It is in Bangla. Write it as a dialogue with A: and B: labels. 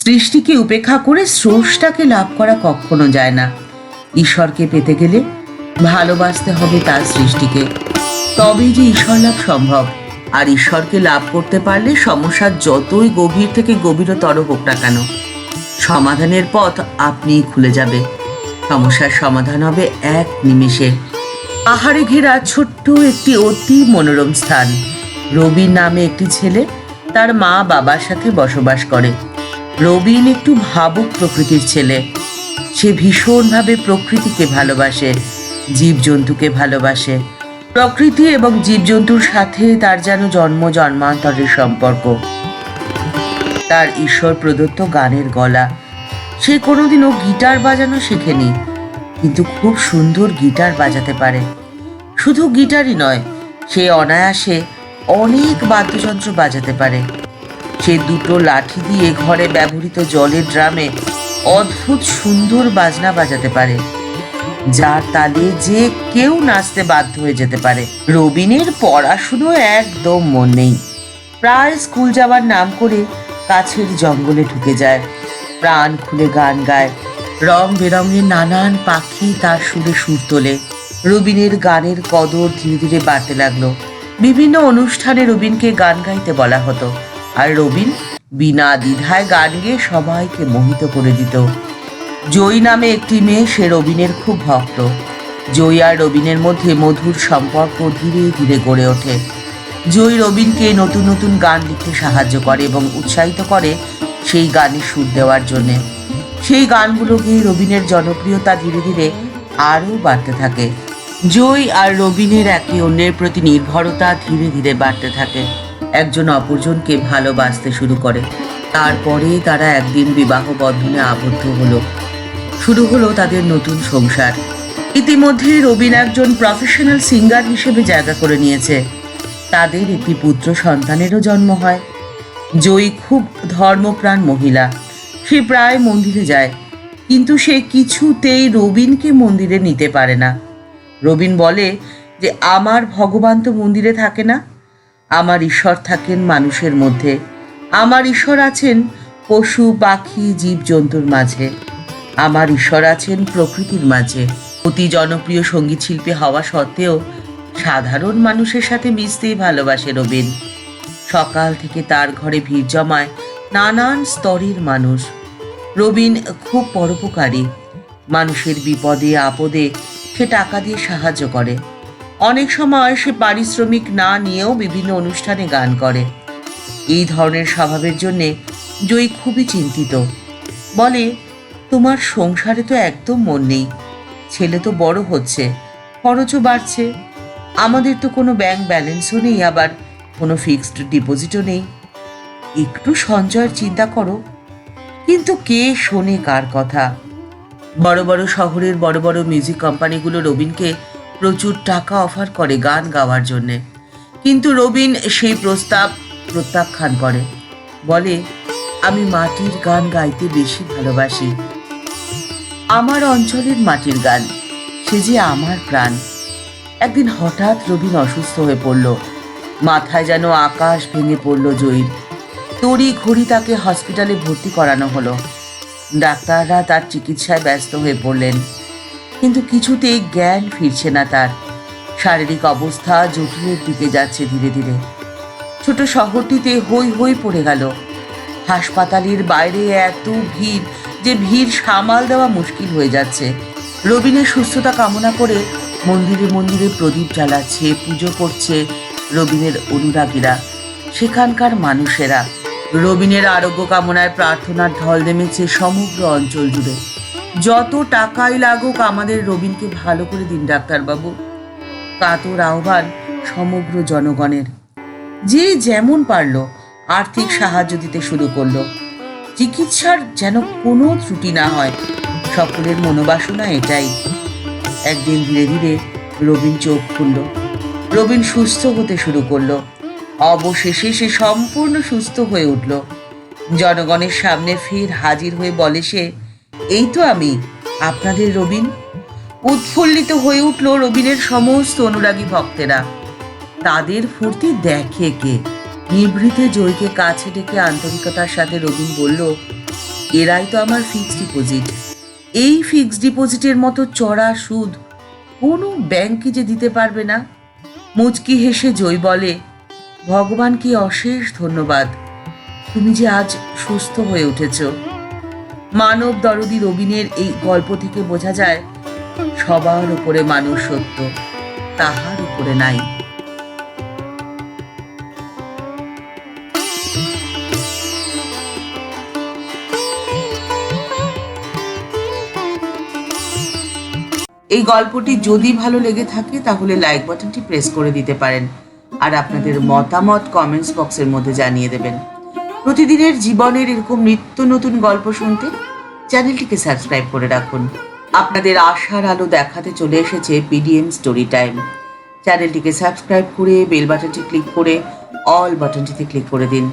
A: সৃষ্টিকে উপেক্ষা করে স্রষ্টাকে লাভ করা কখনো যায় না। ঈশ্বরকে পেতে গেলে ভালোবাসতে হবে তার সৃষ্টিকে, তবেই যে ঈশ্বর লাভ সম্ভব। আর ঈশ্বরকে লাভ করতে পারলে সমস্যার যতই গভীর থেকে গভীরতর হোক না কেন, সমাধানের পথ আপনিই খুলে যাবে। সমস্যার সমাধান হবে এক নিমেষে। পাহাড়ে ঘেরা ছোট্ট একটি অতি মনোরম স্থান। রবিন নামে একটি ছেলে তার মা বাবার সাথে বসবাস করে। রবিন একটু ভাবুক প্রকৃতির ছেলে। সে ভীষণভাবে প্রকৃতিকে ভালোবাসে, জীবজন্তুকে ভালোবাসে। প্রকৃতি এবং জীবজন্তুর সাথে তার যেন জন্ম জন্মান্তরের সম্পর্ক। তার ঈশ্বর প্রদত্ত গানের গলা। সে কোনোদিনও গিটার বাজানো শেখেনি, কিন্তু খুব সুন্দর গিটার বাজাতে পারে। শুধু গিটারই নয়, সে অনায়াসে অনেক বাদ্যযন্ত্র বাজাতে পারে। সে দুটো লাঠি দিয়ে ঘরে ব্যবহৃত জলের ড্রামে অদ্ভুত সুন্দর বাজনা বাজাতে পারে, যার তালে যে কেউ নাচতে বাধ্য হয়ে যেতে পারে। রবিনের পড়াশুনো একদম মন নেই। প্রায় স্কুল যাওয়ার নাম করে কাছের জঙ্গলে ঢুকে যায়, প্রাণ খুলে গান গায়। রং বেরঙের নানান পাখি তার সুরে সুর তোলে। রবিনের গানের কদর ধীরে ধীরে বাড়তে লাগলো। বিভিন্ন অনুষ্ঠানে রবিনকে গান গাইতে বলা হতো, আর রবিন বিনা দ্বিধায় গান গেয়ে সবাইকে মোহিত করে দিত। জয়ী নামে একটি মেয়ে, সে রবিনের খুব ভক্ত। জয়ী আর রবিনের মধ্যে মধুর সম্পর্ক ধীরে ধীরে গড়ে ওঠে। জয়ী রবিনকে নতুন নতুন গান লিখতে সাহায্য করে এবং উৎসাহিত করে সেই গানে সুর দেওয়ার জন্যে। সেই গানগুলো গিয়ে রবিনের জনপ্রিয়তা ধীরে ধীরে আরও বাড়তে থাকে। জয়ী আর রবিনের একে অন্যের প্রতি নির্ভরতা ধীরে ধীরে বাড়তে থাকে। একজন অপরজনকে ভালোবাসতে শুরু করে। তারপরে তারা একদিন বিবাহ বন্ধনে আবদ্ধ হলো। শুরু হলো তাদের নতুন সংসার। ইতিমধ্যে রবিন একজন প্রফেশনাল সিঙ্গার হিসেবে জায়গা করে নিয়েছে। তাদের একটি পুত্র সন্তানেরও জন্ম হয়। জয়ী খুব ধর্মপ্রাণ মহিলা। সে প্রায় মন্দিরে যায়, কিন্তু সে কিছুতেই রবিনকে মন্দিরে নিতে পারে না। রবিন বলে যে আমার ভগবান তো মন্দিরে থাকে না, আমার ঈশ্বর থাকেন মানুষের মধ্যে। আমার ঈশ্বর আছেন পশু পাখি জীবজন্তুর মাঝে। আমার ঈশ্বর আছেন প্রকৃতির মাঝে। অতি জনপ্রিয় সঙ্গীত শিল্পী হওয়া সত্ত্বেও সাধারণ মানুষের সাথে মিশতেই ভালোবাসে রবিন। সকাল থেকে তার ঘরে ভিড় জমায় নানান স্তরের মানুষ। রবিন খুব পরোপকারী। মানুষের বিপদে আপদে সে টাকা দিয়ে সাহায্য করে। অনেক সময় সে পারিশ্রমিক না নিয়েও বিভিন্ন অনুষ্ঠানে গান করে। এই ধরনের স্বভাবের জন্যে জয়ী খুবই চিন্তিত। বলে, তোমার সংসারে তো একদম মন নেই। ছেলে তো বড় হচ্ছে, খরচও বাড়ছে। আমাদের তো কোনো ব্যাংক ব্যালেন্সও নেই, আবার কোনো ফিক্সড ডিপোজিটও নেই। একটু সঞ্চয়ের চিন্তা করো। কিন্তু কে শোনে কার কথা? বড় বড় শহরের বড় বড় মিউজিক কোম্পানিগুলো রবিনকে প্রচুর টাকা অফার করে গান গাওয়ার জন্যে, কিন্তু রবিন সেই প্রস্তাব প্রত্যাখ্যান করে। বলে, আমি মাটির গান গাইতে বেশি ভালোবাসি। আমার অঞ্চলের মাটির গান, সে যে আমার প্রাণ। একদিন হঠাৎ রবিন অসুস্থ হয়ে পড়ল। মাথায় যেন আকাশ ভেঙে পড়ল জয়ীর। তড়ি ঘড়ি তাকে হসপিটালে ভর্তি করানো হলো। ডাক্তাররা তার চিকিৎসায় ব্যস্ত হয়ে পড়লেন, কিন্তু কিছুতেই জ্ঞান ফিরছে না তার। শারীরিক অবস্থা জটিলের দিকে যাচ্ছে ধীরে ধীরে। ছোট শহরটিতে হই হই পড়ে গেল। হাসপাতালের বাইরে এত ভিড় যে ভিড় সামাল দেওয়া মুশকিল হয়ে যাচ্ছে। রবিনের সুস্থতা কামনা করে মন্দিরে মন্দিরে প্রদীপ জ্বালাচ্ছে, পুজো করছে রবিনের অনুরাগীরা, সেখানকার মানুষেরা। রবিনের আরোগ্য কামনায় প্রার্থনার ঢল নেমেছে সমগ্র অঞ্চল জুড়ে। যত টাকাই লাগুক আমাদের রবিনকে ভালো করে দিন ডাক্তারবাবু। কাতর আহ্বান সমগ্র জনগণের। যে যেমন পারল আর্থিক সাহায্য দিতে শুরু করলো। চিকিৎসার যেন কোনো ত্রুটি না হয়, সকলের মনোবাসনা এটাই। একদিন ধীরে ধীরে রবিন চোখ খুলল। রবিন সুস্থ হতে শুরু করলো। অবশেষে সে সম্পূর্ণ সুস্থ হয়ে উঠল। জনগণের সামনে ফের হাজির হয়ে বলে সে, এই তো আমি, আপনাদের রবিন। উৎফুল্লিত হয়ে উঠল রবিনের সমস্ত অনুরাগী ভক্তেরা। তাদের ফুর্তি দেখে কে? নিভৃতে জয়ীকে কাছে ডেকে আন্তরিকতার সাথে রবিন বলল, এরাই তো আমার ফিক্সড ডিপোজিট। এই ফিক্সড ডিপোজিটের মতো চড়া সুদ কোনো ব্যাংকই যে দিতে পারবে না। মুচকি হেসে জয় বলে, ভগবানকে অশেষ ধন্যবাদ, তুমি যে আজ সুস্থ হয়ে উঠেছ। মানব দরদি রবিনের এই গল্প থেকে বোঝা যায়, সবার উপরে মানুষ সত্য, তাহার উপরে নাই। এই গল্পটি যদি ভালো লেগে থাকে তাহলে লাইক বাটনটি প্রেস করে দিতে পারেন, আর আপনাদের মতামত কমেন্টস বক্সের মধ্যে জানিয়ে দেবেন। প্রতিদিনের জীবনের এরকম নিত্য নতুন গল্প শুনতে চ্যানেলটিকে সাবস্ক্রাইব করে রাখুন। আপনাদের আশার আলো দেখাতে চলে এসেছে পিডিএম স্টোরি টাইম। চ্যানেলটিকে সাবস্ক্রাইব করে বেল বাটনটি ক্লিক করে অল বাটনটিতে ক্লিক করে দিন।